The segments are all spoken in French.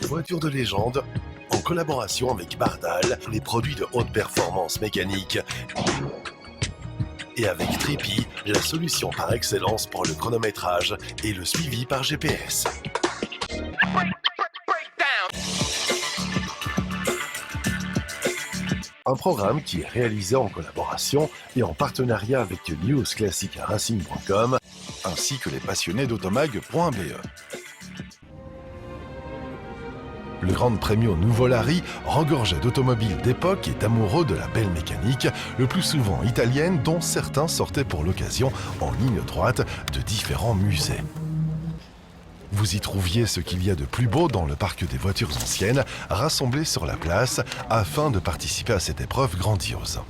Voiture de légende, en collaboration avec Bardal, les produits de haute performance mécanique. Et avec Trippy, la solution par excellence pour le chronométrage et le suivi par GPS. Un programme qui est réalisé en collaboration et en partenariat avec newsclassicracing.com ainsi que les passionnés d'automag.be. Le Grand Premio Nuvolari, regorgeait d'automobiles d'époque et d'amoureux de la belle mécanique, le plus souvent italienne, dont certains sortaient pour l'occasion en ligne droite de différents musées. Vous y trouviez ce qu'il y a de plus beau dans le parc des voitures anciennes, rassemblées sur la place afin de participer à cette épreuve grandiose.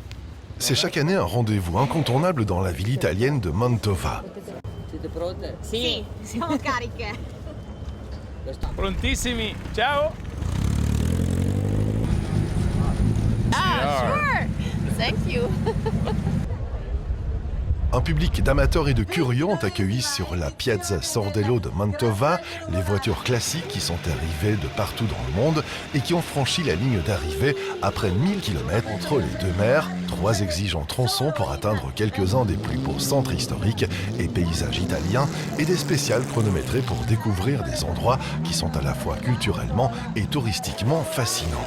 C'est chaque année un rendez-vous incontournable dans la ville italienne de Mantova. Siete pronte? Sì, siamo cariche. Prontissimi, ciao! Ah, sure. Thank you. Un public d'amateurs et de curieux ont accueilli sur la Piazza Sordello de Mantova les voitures classiques qui sont arrivées de partout dans le monde et qui ont franchi la ligne d'arrivée après 1000 km entre les deux mers, 3 exigeants tronçons pour atteindre quelques-uns des plus beaux centres historiques et paysages italiens et des spéciales chronométrées pour découvrir des endroits qui sont à la fois culturellement et touristiquement fascinants.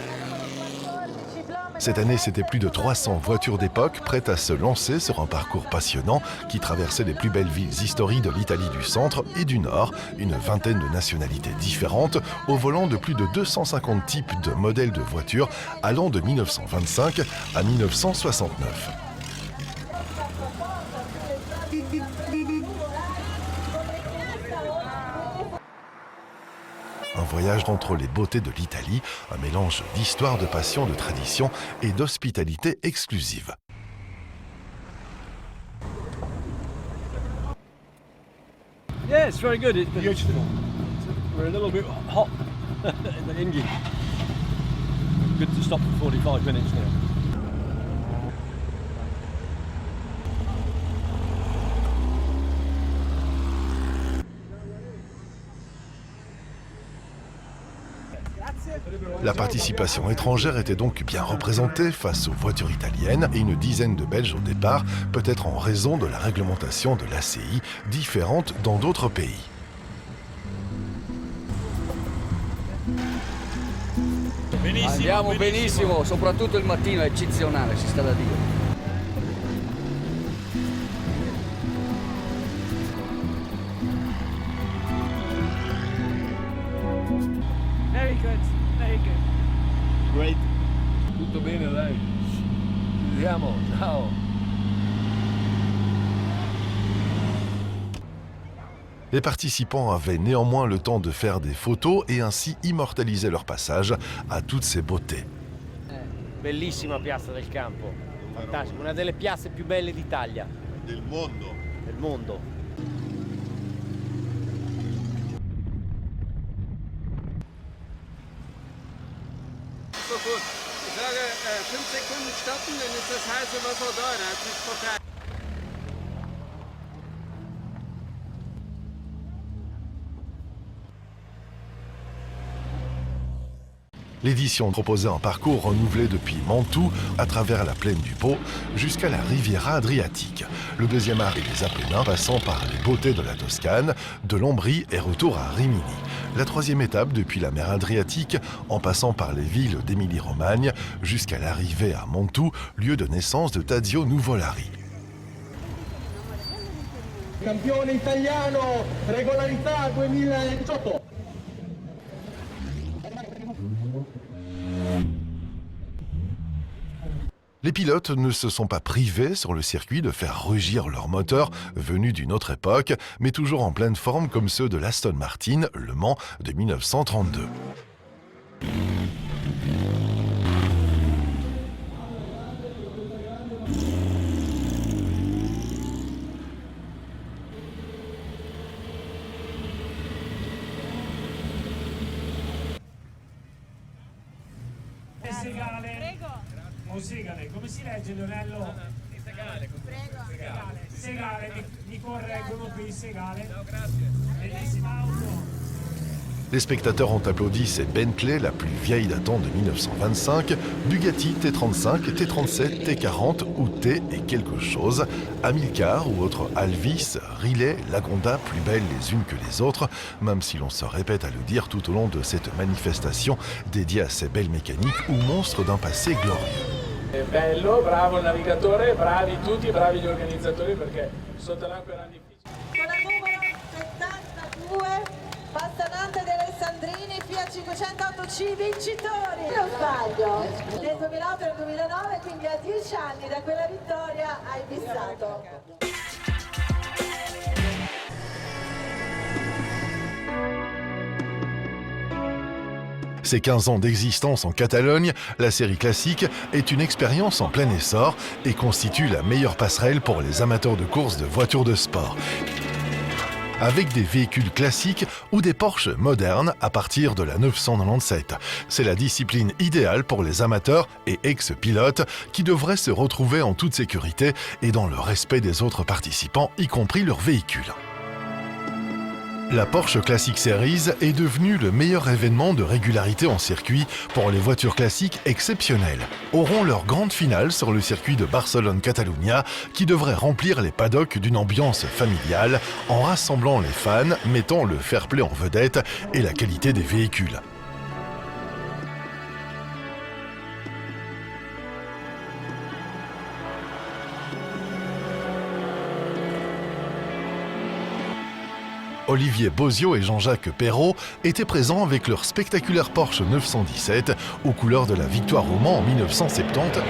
Cette année, c'était plus de 300 voitures d'époque prêtes à se lancer sur un parcours passionnant qui traversait les plus belles villes historiques de l'Italie du centre et du nord, une vingtaine de nationalités différentes, au volant de plus de 250 types de modèles de voitures allant de 1925 à 1969. Un voyage entre les beautés de l'Italie, un mélange d'histoire, de passion, de tradition et d'hospitalité exclusive. Yeah, it's very good. It's beautiful. We're a little bit hot in the engine. Good to stop for 45 minutes now. La participation étrangère était donc bien représentée face aux voitures italiennes et une dizaine de Belges au départ, peut-être en raison de la réglementation de l'ACI différente dans d'autres pays. Andiamo benissimo, soprattutto il mattino è eccezionale, si sta da dire. Very good, very good. Great. Tutto bene, dai. Ci vediamo, ciao. Les participants avaient néanmoins le temps de faire des photos et ainsi immortaliser leur passage à toutes ces beautés. Bellissima Piazza del Campo, fantastico, una delle piazze più belle d'Italia. Del mondo. Del mondo. So gut. Ich sage 5 Sekunden stoppen, dann ist das heiße Wasser da, dann ist es vorbei. L'édition proposait un parcours renouvelé depuis Mantoue, à travers la plaine du Pô, jusqu'à la Riviera Adriatique. Le deuxième arc des Apennins passant par les beautés de la Toscane, de l'Ombrie et retour à Rimini. La troisième étape depuis la mer Adriatique, en passant par les villes d'Émilie-Romagne, jusqu'à l'arrivée à Mantoue, lieu de naissance de Tadzio Nuvolari. Campione italiano, regolarità 2018. Les pilotes ne se sont pas privés sur le circuit de faire rugir leurs moteurs venus d'une autre époque, mais toujours en pleine forme comme ceux de l'Aston Martin Le Mans de 1932. Segale, come si legge Leonello? Segale. Prego. Segale, mi correggono qui, Segale. No, grazie. Bellissima auto. Les spectateurs ont applaudi ces Bentley, la plus vieille datant de 1925, Bugatti T35, T37, T40 ou T et quelque chose, Amilcar ou autres Alvis, Riley, Lagonda, plus belles les unes que les autres, même si l'on se répète à le dire tout au long de cette manifestation dédiée à ces belles mécaniques ou monstres d'un passé glorieux. Bello, bravo il navigatore, bravi tutti, bravi gli organizzatori perché sotto l'acqua era difficile. Con la numero 72, Passanante De Alessandrini, Fiat 508C vincitori. Non sbaglio, nel 2008 e nel 2009, quindi a 10 anni da quella vittoria hai fissato. Ces 15 ans d'existence en Catalogne, la série classique est une expérience en plein essor et constitue la meilleure passerelle pour les amateurs de course de voitures de sport. Avec des véhicules classiques ou des Porsche modernes à partir de la 997. C'est la discipline idéale pour les amateurs et ex-pilotes qui devraient se retrouver en toute sécurité et dans le respect des autres participants, y compris leurs véhicules. La Porsche Classic Series est devenue le meilleur événement de régularité en circuit pour les voitures classiques exceptionnelles. Auront leur grande finale sur le circuit de Barcelone-Catalunya qui devrait remplir les paddocks d'une ambiance familiale en rassemblant les fans, mettant le fair play en vedette et la qualité des véhicules. Olivier Bozio et Jean-Jacques Perrault étaient présents avec leur spectaculaire Porsche 917 aux couleurs de la victoire au Mans en 1970.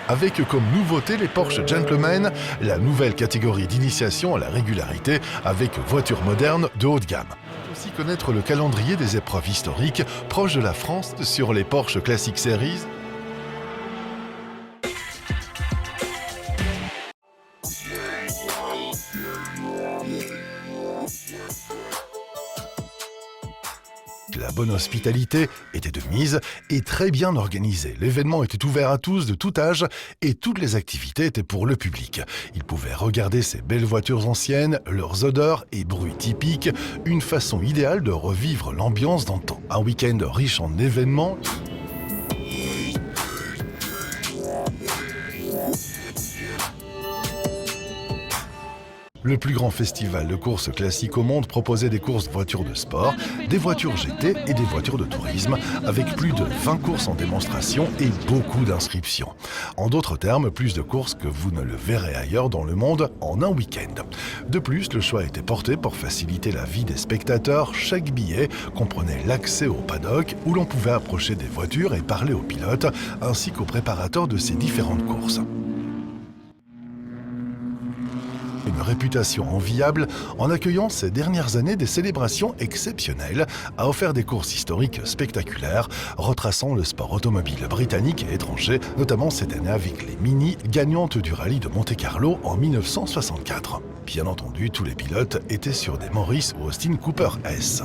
Avec comme nouveauté les Porsche Gentleman, la nouvelle catégorie d'initiation à la régularité avec voitures modernes de haut de gamme. Aussi connaître le calendrier des épreuves historiques proches de la France sur les Porsche Classic Series. La bonne hospitalité était de mise et très bien organisée. L'événement était ouvert à tous de tout âge et toutes les activités étaient pour le public. Ils pouvaient regarder ces belles voitures anciennes, leurs odeurs et bruits typiques, une façon idéale de revivre l'ambiance d'antan. Un week-end riche en événements. Le plus grand festival de courses classiques au monde proposait des courses de voitures de sport, des voitures GT et des voitures de tourisme, avec plus de 20 courses en démonstration et beaucoup d'inscriptions. En d'autres termes, plus de courses que vous ne le verrez ailleurs dans le monde en un week-end. De plus, le choix était porté pour faciliter la vie des spectateurs. Chaque billet comprenait l'accès au paddock où l'on pouvait approcher des voitures et parler aux pilotes, ainsi qu'aux préparateurs de ces différentes courses. Une réputation enviable en accueillant ces dernières années des célébrations exceptionnelles, a offert des courses historiques spectaculaires, retraçant le sport automobile britannique et étranger, notamment cette année avec les Mini, gagnantes du rallye de Monte-Carlo en 1964. Bien entendu, tous les pilotes étaient sur des Morris ou Austin Cooper S.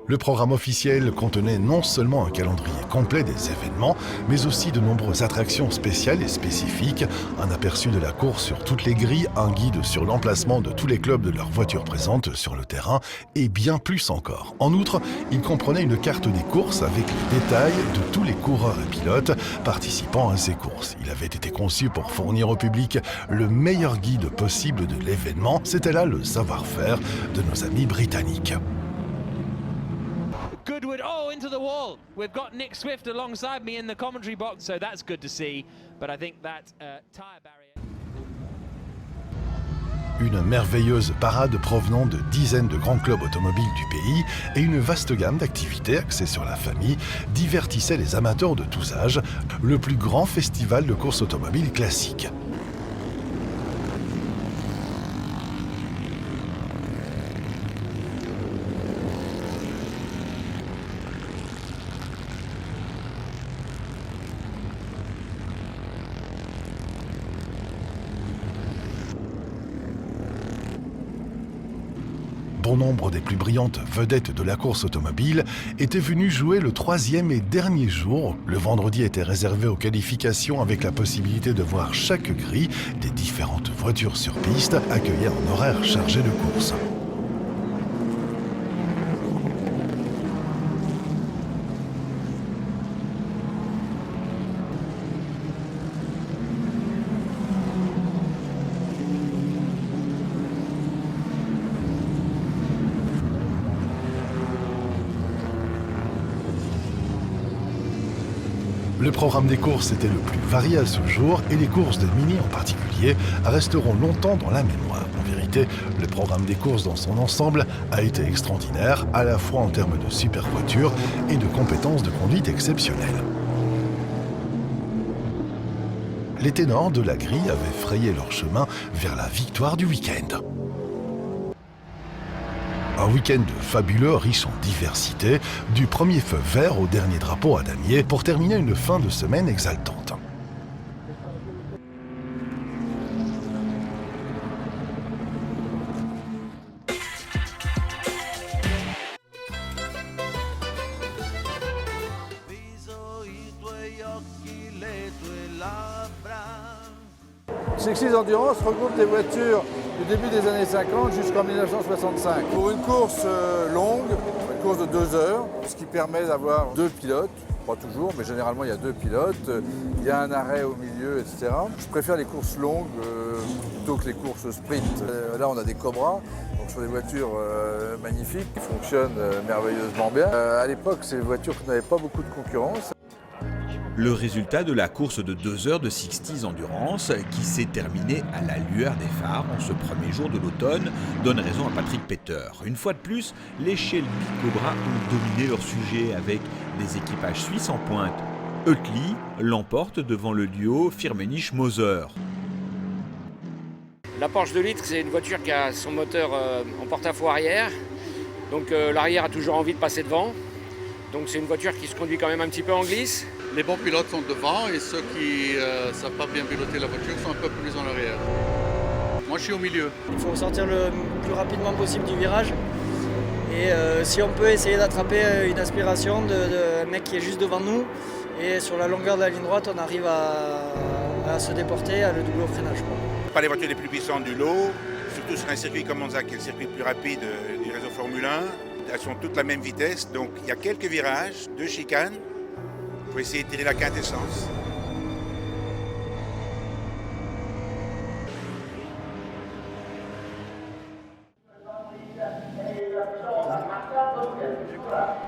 Le programme officiel contenait non seulement un calendrier complet des événements, mais aussi de nombreuses attractions spéciales et spécifiques, un aperçu de la course sur toutes les grilles, un guide sur l'emplacement de tous les clubs de leurs voitures présentes sur le terrain, et bien plus encore. En outre, il comprenait une carte des courses avec les détails de tous les coureurs et pilotes participant à ces courses. Il avait été conçu pour fournir au public le meilleur guide possible de l'événement. C'était là le savoir-faire de nos amis britanniques. Goodwood, oh, into the wall. We've got Nick Swift alongside me in the commentary box, so that's good to see. But I think that tyre barrier... Une merveilleuse parade provenant de dizaines de grands clubs automobiles du pays et une vaste gamme d'activités axées sur la famille divertissaient les amateurs de tous âges, le plus grand festival de course automobile classique. bon nombre des plus brillantes vedettes de la course automobile étaient venues jouer le 3e et dernier jour. Le vendredi était réservé aux qualifications avec la possibilité de voir chaque grille des différentes voitures sur piste accueillir un horaire chargé de course. Le programme des courses était le plus varié à ce jour et les courses de Mini en particulier resteront longtemps dans la mémoire. En vérité, le programme des courses dans son ensemble a été extraordinaire, à la fois en termes de super voitures et de compétences de conduite exceptionnelles. Les ténors de la grille avaient frayé leur chemin vers la victoire du week-end. Un week-end fabuleux, riche en diversité, du premier feu vert au dernier drapeau à damier, pour terminer une fin de semaine exaltante. Sixties Endurance regroupe des voitures du début des années 50 jusqu'en 1965. Pour une course longue, une course de 2 heures, ce qui permet d'avoir 2 pilotes, pas toujours, mais généralement il y a 2 pilotes, il y a un arrêt au milieu, etc. Je préfère les courses longues plutôt que les courses sprint. Là on a des Cobra, donc sur des voitures magnifiques qui fonctionnent merveilleusement bien. À l'époque, ces voitures n'avaient pas beaucoup de concurrence. Le résultat de la course de 2 heures de Sixties Endurance, qui s'est terminée à la lueur des phares en ce premier jour de l'automne, donne raison à Patrick Peter. Une fois de plus, les Shelby Cobra ont dominé leur sujet avec des équipages suisses en pointe. Oetly l'emporte devant le duo Firmenich-Moser. La Porsche 2 litres, c'est une voiture qui a son moteur en porte-à-faux arrière. Donc l'arrière a toujours envie de passer devant. Donc c'est une voiture qui se conduit quand même un petit peu en glisse. Les bons pilotes sont devant et ceux qui ne savent pas bien piloter la voiture sont un peu plus en arrière. Moi je suis au milieu. Il faut sortir le plus rapidement possible du virage. Et si on peut essayer d'attraper une aspiration d'un mec qui est juste devant nous. Et sur la longueur de la ligne droite, on arrive à se déporter, à le doubler au freinage. Pas les voitures les plus puissantes du lot, surtout sur un circuit comme Monza qui est le circuit le plus rapide du réseau Formule 1. Elles sont toutes la même vitesse, donc il y a quelques virages, 2 chicanes. Il faut essayer de tirer la quintessence.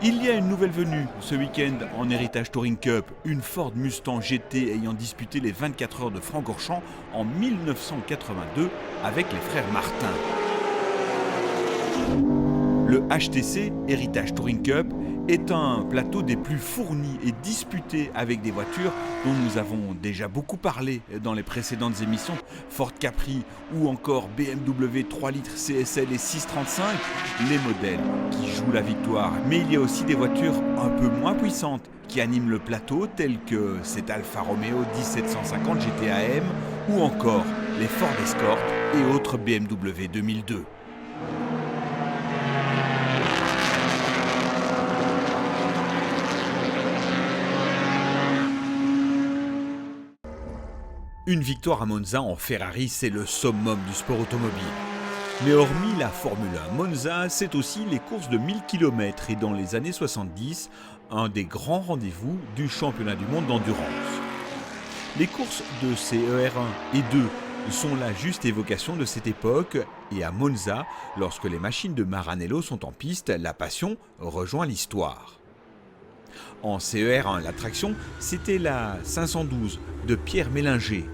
Il y a une nouvelle venue ce week-end en Héritage Touring Cup, une Ford Mustang GT ayant disputé les 24 heures de Francorchamps en 1982 avec les frères Martin. Le HTC Héritage Touring Cup est un plateau des plus fournis et disputés avec des voitures dont nous avons déjà beaucoup parlé dans les précédentes émissions, Ford Capri ou encore BMW 3 litres CSL et 635, les modèles qui jouent la victoire. Mais il y a aussi des voitures un peu moins puissantes qui animent le plateau, telles que cet Alfa Romeo 1750 GT-AM ou encore les Ford Escort et autres BMW 2002. Une victoire à Monza en Ferrari, c'est le summum du sport automobile. Mais hormis la Formule 1, Monza, c'est aussi les courses de 1000 km et dans les années 70, un des grands rendez-vous du championnat du monde d'endurance. Les courses de CER1 et 2 sont la juste évocation de cette époque et à Monza, lorsque les machines de Maranello sont en piste, la passion rejoint l'histoire. En CER1, l'attraction, c'était la 512 de Pierre Mélinger.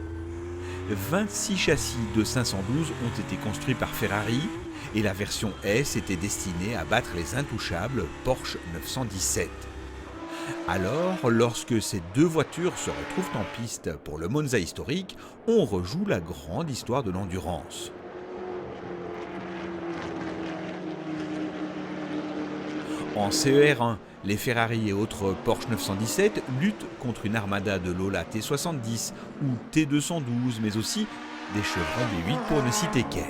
26 châssis de 512 ont été construits par Ferrari et la version S était destinée à battre les intouchables Porsche 917. Alors, lorsque ces deux voitures se retrouvent en piste pour le Monza historique, on rejoue la grande histoire de l'endurance. En CER1, les Ferrari et autres Porsche 917 luttent contre une armada de Lola T70 ou T212, mais aussi des Chevron B8 pour ne citer qu'elles.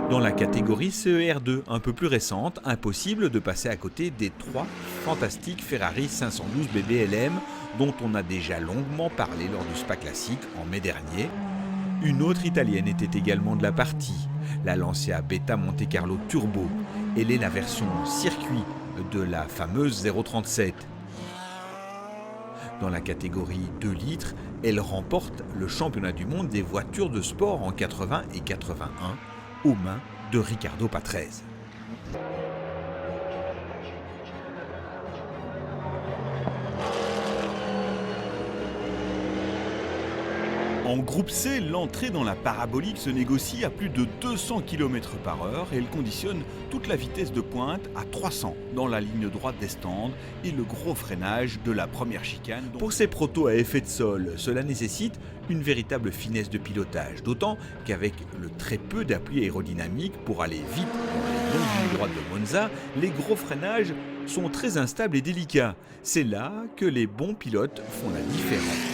Dans la catégorie CER2, un peu plus récente, impossible de passer à côté des 3 fantastiques Ferrari 512 BBLM dont on a déjà longuement parlé lors du Spa Classic en mai dernier. Une autre italienne était également de la partie, la Lancia Beta Monte Carlo Turbo. Elle est la version circuit de la fameuse 037. Dans la catégorie 2 litres, elle remporte le championnat du monde des voitures de sport en 80 et 81 aux mains de Riccardo Patrese. En groupe C, l'entrée dans la parabolique se négocie à plus de 200 km/h et elle conditionne toute la vitesse de pointe à 300 dans la ligne droite des stands et le gros freinage de la première chicane. Pour ces protos à effet de sol, cela nécessite une véritable finesse de pilotage, d'autant qu'avec le très peu d'appui aérodynamique pour aller vite dans les longues lignes droites de Monza, les gros freinages sont très instables et délicats. C'est là que les bons pilotes font la différence.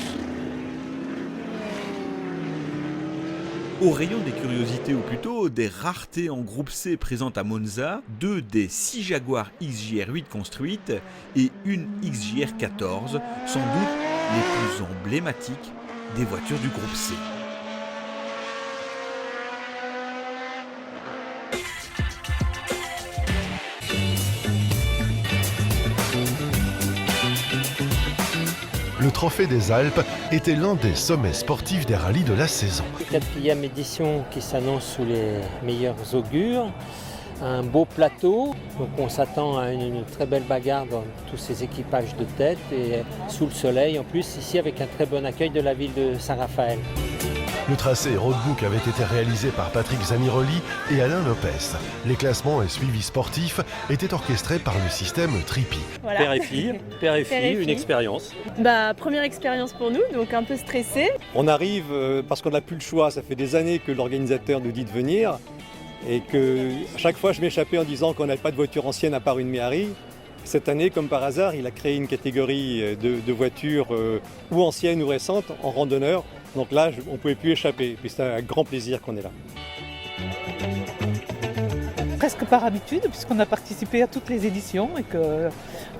Au rayon des curiosités, ou plutôt des raretés en groupe C présentes à Monza, 2 des 6 Jaguar XJR8 construites et une XJR14, sans doute les plus emblématiques des voitures du groupe C. Le Trophée des Alpes était l'un des sommets sportifs des rallyes de la saison. 4e édition qui s'annonce sous les meilleurs augures. Un beau plateau, donc on s'attend à une très belle bagarre dans tous ces équipages de tête et sous le soleil en plus ici avec un très bon accueil de la ville de Saint-Raphaël. Le tracé roadbook avait été réalisé par Patrick Zamiroli et Alain Lopez. Les classements et suivis sportifs étaient orchestrés par le système Trippi. Voilà. Père et fille, une expérience. Première expérience pour nous, donc un peu stressé. On arrive parce qu'on n'a plus le choix, ça fait des années que l'organisateur nous dit de venir et que à chaque fois je m'échappais en disant qu'on n'avait pas de voiture ancienne à part une Méhari. Cette année, comme par hasard, il a créé une catégorie de voitures ou anciennes ou récentes en randonneur. Donc là, on ne pouvait plus échapper. Puis c'est un grand plaisir qu'on est là. Presque par habitude, puisqu'on a participé à toutes les éditions et que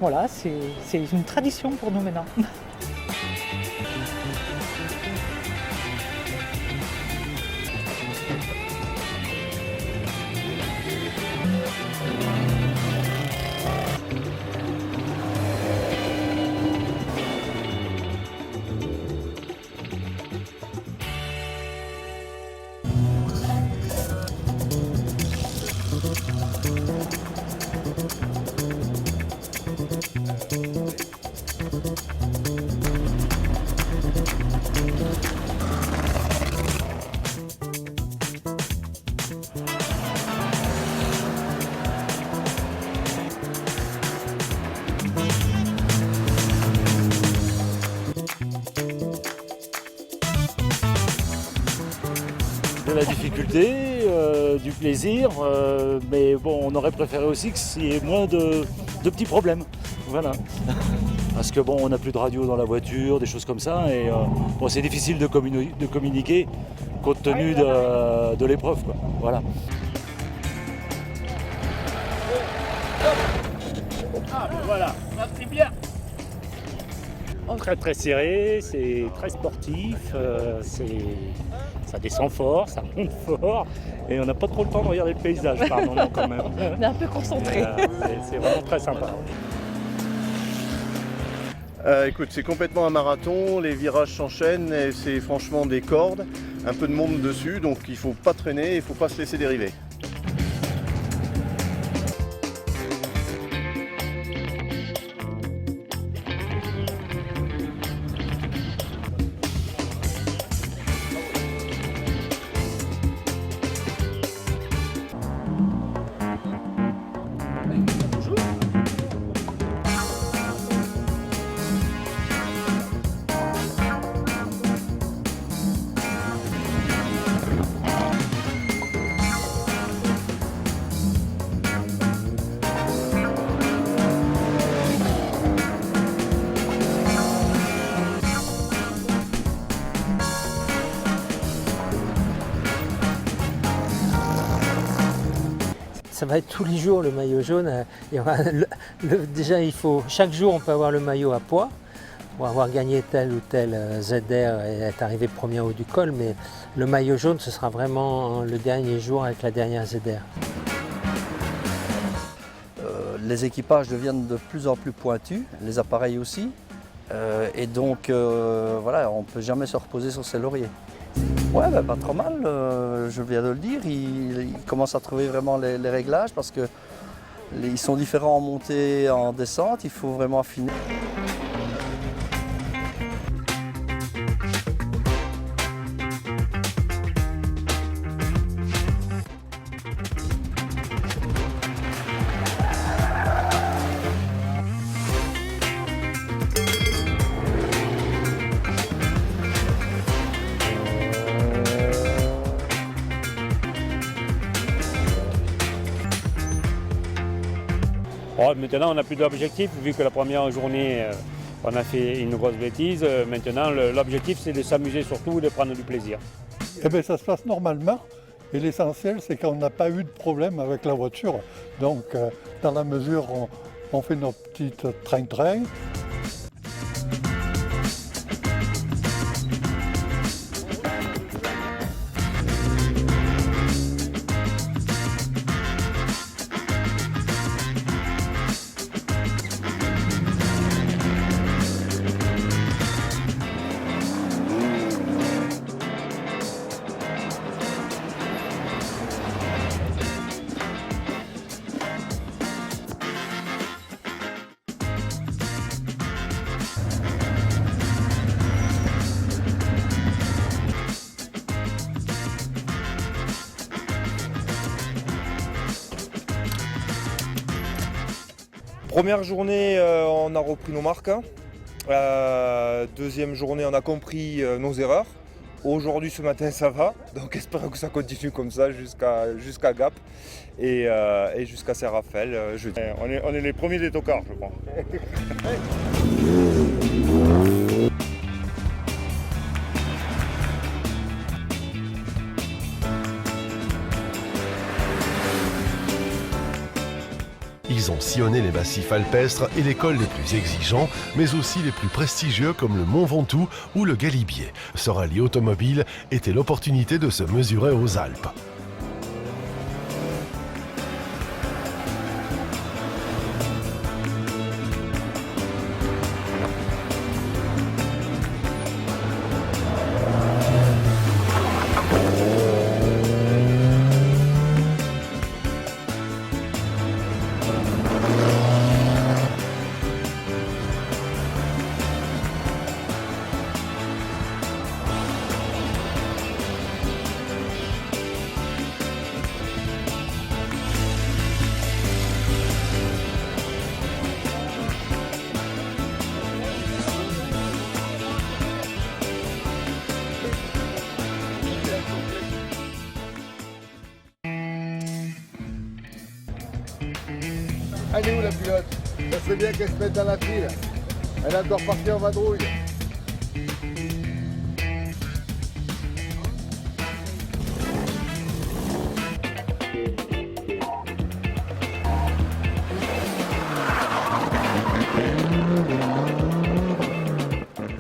voilà, c'est une tradition pour nous maintenant. De la difficulté, du plaisir, mais bon, on aurait préféré aussi qu'il y ait moins de petits problèmes. Voilà. Parce que bon, on n'a plus de radio dans la voiture, des choses comme ça, et bon, c'est difficile de communiquer compte tenu de l'épreuve, quoi. Voilà. Ah ben voilà, c'est bien. Très très serré, c'est très sportif, ça descend fort, ça monte fort, et on n'a pas trop le temps de regarder le paysage par moment quand même. On est un peu concentré. C'est vraiment très sympa. Écoute, c'est complètement un marathon, les virages s'enchaînent et c'est franchement des cordes, un peu de monde dessus, donc il ne faut pas traîner, il ne faut pas se laisser dériver. ça va être tous les jours le maillot jaune. Il y aura déjà, chaque jour, on peut avoir le maillot à poids pour avoir gagné tel ou tel ZR et être arrivé premier en haut du col. Mais le maillot jaune, ce sera vraiment le dernier jour avec la dernière ZR. Les équipages deviennent de plus en plus pointus, les appareils aussi. Et donc, voilà, on ne peut jamais se reposer sur ses lauriers. Ouais, pas trop mal, je viens de le dire. Ils commencent à trouver vraiment les réglages parce qu'ils sont différents en montée et en descente. Il faut vraiment affiner. Oh, maintenant, on n'a plus d'objectif, vu que la première journée, on a fait une grosse bêtise. Maintenant, l'objectif, c'est de s'amuser surtout et de prendre du plaisir. Eh bien, ça se passe normalement. Et l'essentiel, c'est qu'on n'a pas eu de problème avec la voiture. Donc, dans la mesure où on fait nos petites train-train. Première journée, on a repris nos marques. Deuxième journée, on a compris nos erreurs. Aujourd'hui, ce matin, ça va. Donc, espérons que ça continue comme ça jusqu'à Gap et jusqu'à Saint-Raphaël jeudi. On est les premiers des tocards, je crois. Ils ont sillonné les massifs alpestres et les cols les plus exigeants, mais aussi les plus prestigieux comme le Mont Ventoux ou le Galibier. Ce rallye automobile était l'opportunité de se mesurer aux Alpes. Elle est où la pilote? Ça serait bien qu'elle se mette dans la file. Elle adore partir en vadrouille.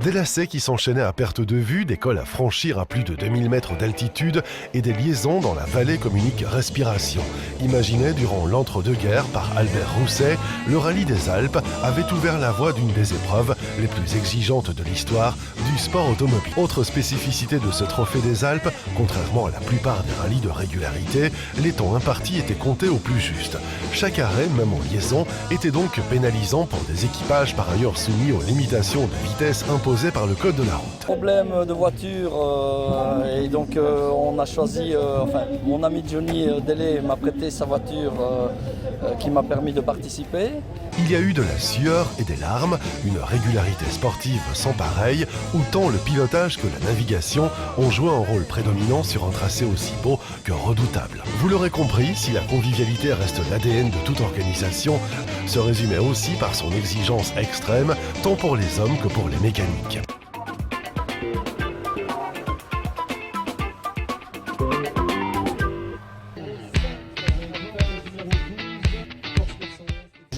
Des lacets qui s'enchaînaient à perte de vue, des cols à franchir à plus de 2000 mètres d'altitude et des liaisons dans la vallée communique respiration. Imaginé durant l'entre-deux-guerres par Albert Rousset, le rallye des Alpes avait ouvert la voie d'une des épreuves les plus exigeantes de l'histoire du sport automobile. Autre spécificité de ce trophée des Alpes, contrairement à la plupart des rallyes de régularité, les temps impartis étaient comptés au plus juste. Chaque arrêt, même en liaison, était donc pénalisant pour des équipages par ailleurs soumis aux limitations de vitesse imposées par le code de la route. Problème de voiture et donc on a choisi, mon ami Johnny Delay m'a prêté sa voiture qui m'a permis de participer. Il y a eu de la sueur et des larmes, une régularité sportive sans pareil, où tant le pilotage que la navigation ont joué un rôle prédominant sur un tracé aussi beau que redoutable. Vous l'aurez compris, si la convivialité reste l'ADN de toute organisation, se résumait aussi par son exigence extrême, tant pour les hommes que pour les mécaniques.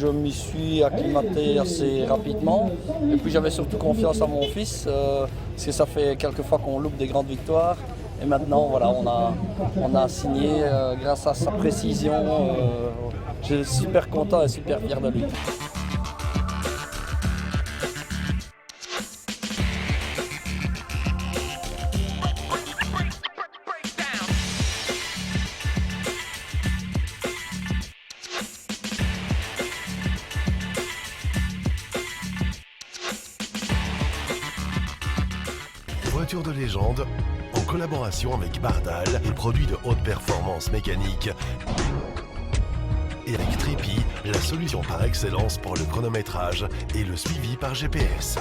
je m'y suis acclimaté assez rapidement. Et puis j'avais surtout confiance en mon fils, parce que ça fait quelques fois qu'on loupe des grandes victoires. Et maintenant, voilà, on a signé grâce à sa précision. Je suis super content et super fier de lui. Voiture de légende, en collaboration avec Bardal, et produits de haute performance mécanique. Et avec Tripi, la solution par excellence pour le chronométrage et le suivi par GPS.